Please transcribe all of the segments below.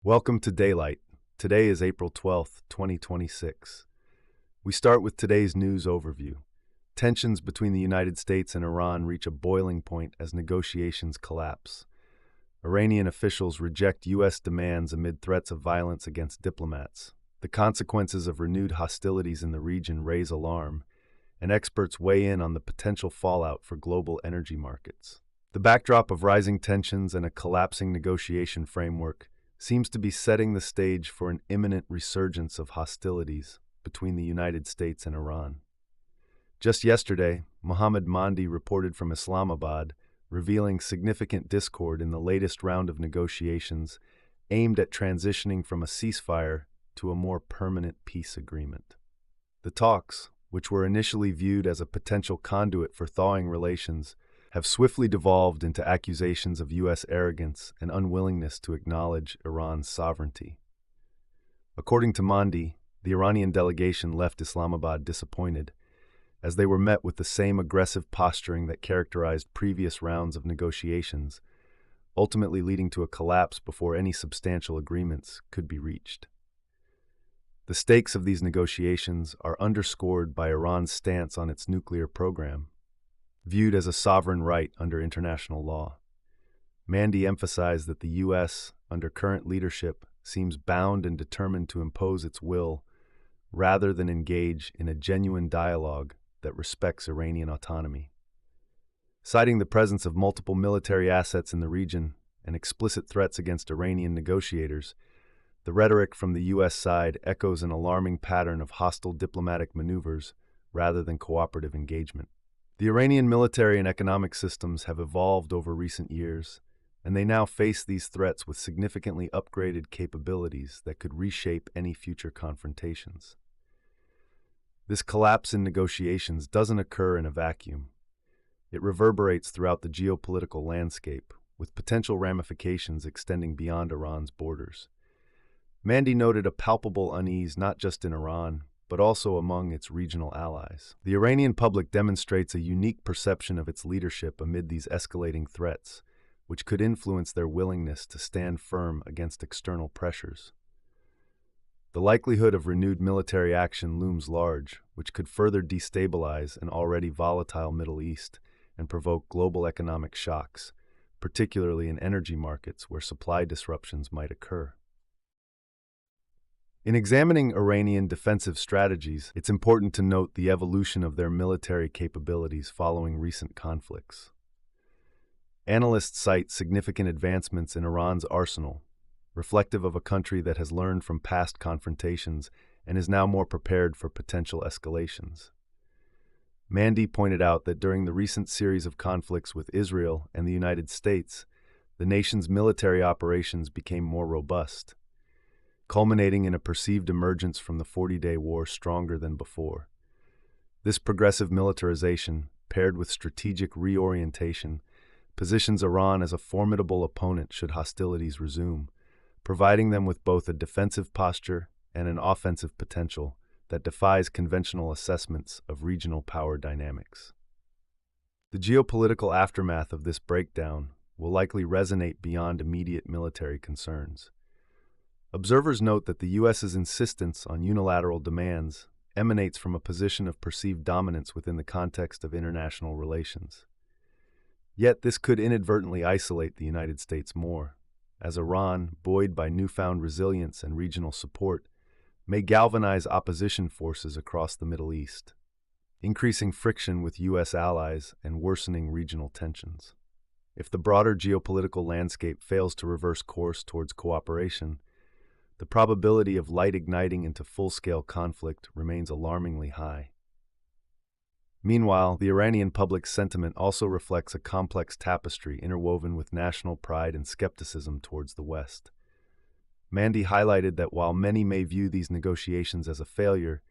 Welcome to Daylight. Today is April 12th, 2026. We start with today's news overview. Tensions between the United States and Iran reach a boiling point as negotiations collapse. Iranian officials reject U.S. demands amid threats of violence against diplomats. The consequences of renewed hostilities in the region raise alarm, and experts weigh in on the potential fallout for global energy markets. The backdrop of rising tensions and a collapsing negotiation framework seems to be setting the stage for an imminent resurgence of hostilities between the United States and Iran. Just yesterday, Mohammed Mandi reported from Islamabad, revealing significant discord in the latest round of negotiations aimed at transitioning from a ceasefire to a more permanent peace agreement. The talks, which were initially viewed as a potential conduit for thawing relations, have swiftly devolved into accusations of U.S. arrogance and unwillingness to acknowledge Iran's sovereignty. According to Mandi, the Iranian delegation left Islamabad disappointed, as they were met with the same aggressive posturing that characterized previous rounds of negotiations, ultimately leading to a collapse before any substantial agreements could be reached. The stakes of these negotiations are underscored by Iran's stance on its nuclear program, viewed as a sovereign right under international law. Mandi emphasized that the U.S., under current leadership, seems bound and determined to impose its will rather than engage in a genuine dialogue that respects Iranian autonomy. Citing the presence of multiple military assets in the region and explicit threats against Iranian negotiators, the rhetoric from the U.S. side echoes an alarming pattern of hostile diplomatic maneuvers rather than cooperative engagement. The Iranian military and economic systems have evolved over recent years, and they now face these threats with significantly upgraded capabilities that could reshape any future confrontations. This collapse in negotiations doesn't occur in a vacuum. It reverberates throughout the geopolitical landscape, with potential ramifications extending beyond Iran's borders. Mandi noted a palpable unease not just in Iran, but also among its regional allies. The Iranian public demonstrates a unique perception of its leadership amid these escalating threats, which could influence their willingness to stand firm against external pressures. The likelihood of renewed military action looms large, which could further destabilize an already volatile Middle East and provoke global economic shocks, particularly in energy markets where supply disruptions might occur. In examining Iranian defensive strategies, it's important to note the evolution of their military capabilities following recent conflicts. Analysts cite significant advancements in Iran's arsenal, reflective of a country that has learned from past confrontations and is now more prepared for potential escalations. Mandi pointed out that during the recent series of conflicts with Israel and the United States, the nation's military operations became more robust, culminating in a perceived emergence from the 40-day war stronger than before. This progressive militarization, paired with strategic reorientation, positions Iran as a formidable opponent should hostilities resume, providing them with both a defensive posture and an offensive potential that defies conventional assessments of regional power dynamics. The geopolitical aftermath of this breakdown will likely resonate beyond immediate military concerns. Observers note that the U.S.'s insistence on unilateral demands emanates from a position of perceived dominance within the context of international relations. Yet this could inadvertently isolate the United States more, as Iran, buoyed by newfound resilience and regional support, may galvanize opposition forces across the Middle East, increasing friction with U.S. allies and worsening regional tensions. If the broader geopolitical landscape fails to reverse course towards cooperation, the probability of light igniting into full-scale conflict remains alarmingly high. Meanwhile, the Iranian public sentiment also reflects a complex tapestry interwoven with national pride and skepticism towards the West. Mandi highlighted that while many may view these negotiations as a failure,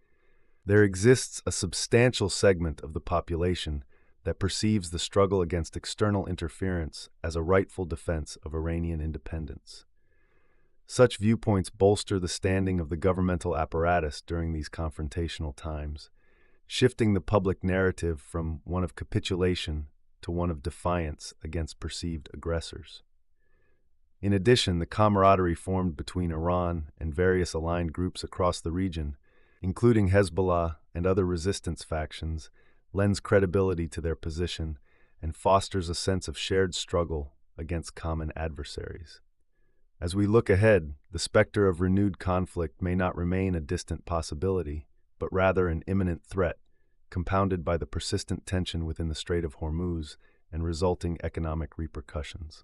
there exists a substantial segment of the population that perceives the struggle against external interference as a rightful defense of Iranian independence. Such viewpoints bolster the standing of the governmental apparatus during these confrontational times, shifting the public narrative from one of capitulation to one of defiance against perceived aggressors. In addition, the camaraderie formed between Iran and various aligned groups across the region, including Hezbollah and other resistance factions, lends credibility to their position and fosters a sense of shared struggle against common adversaries. As we look ahead, the specter of renewed conflict may not remain a distant possibility, but rather an imminent threat, compounded by the persistent tension within the Strait of Hormuz and resulting economic repercussions.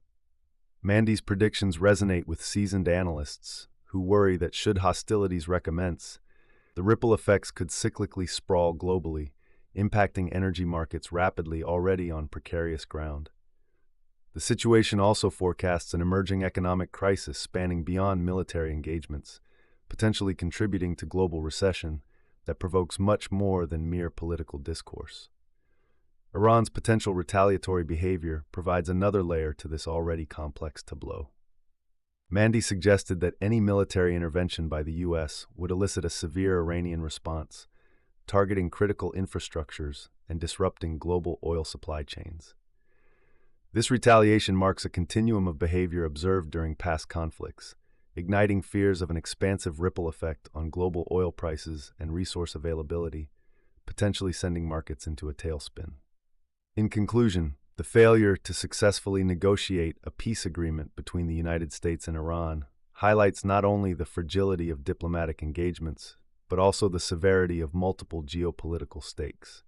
Mandy's predictions resonate with seasoned analysts who worry that should hostilities recommence, the ripple effects could cyclically sprawl globally, impacting energy markets rapidly already on precarious ground. The situation also forecasts an emerging economic crisis spanning beyond military engagements, potentially contributing to global recession that provokes much more than mere political discourse. Iran's potential retaliatory behavior provides another layer to this already complex tableau. Mandy suggested that any military intervention by the U.S. would elicit a severe Iranian response, targeting critical infrastructures and disrupting global oil supply chains. This retaliation marks a continuum of behavior observed during past conflicts, igniting fears of an expansive ripple effect on global oil prices and resource availability, potentially sending markets into a tailspin. In conclusion, the failure to successfully negotiate a peace agreement between the United States and Iran highlights not only the fragility of diplomatic engagements, but also the severity of multiple geopolitical stakes.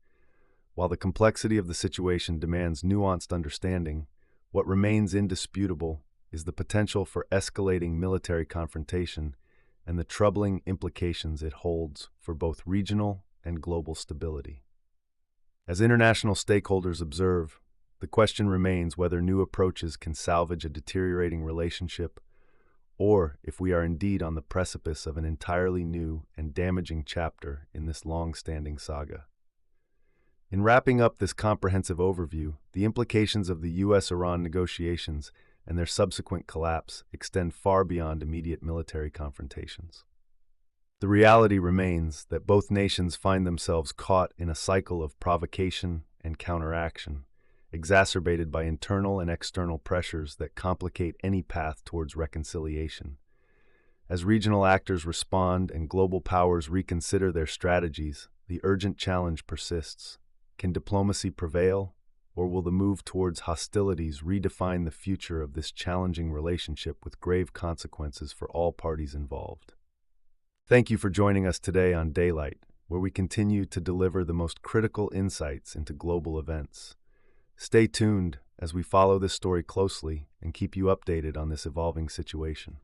While the complexity of the situation demands nuanced understanding, what remains indisputable is the potential for escalating military confrontation and the troubling implications it holds for both regional and global stability. As international stakeholders observe, the question remains whether new approaches can salvage a deteriorating relationship, or if we are indeed on the precipice of an entirely new and damaging chapter in this long-standing saga. In wrapping up this comprehensive overview, the implications of the U.S.-Iran negotiations and their subsequent collapse extend far beyond immediate military confrontations. The reality remains that both nations find themselves caught in a cycle of provocation and counteraction, exacerbated by internal and external pressures that complicate any path towards reconciliation. As regional actors respond and global powers reconsider their strategies, the urgent challenge persists. Can diplomacy prevail, or will the move towards hostilities redefine the future of this challenging relationship with grave consequences for all parties involved? Thank you for joining us today on Daylight, where we continue to deliver the most critical insights into global events. Stay tuned as we follow this story closely and keep you updated on this evolving situation.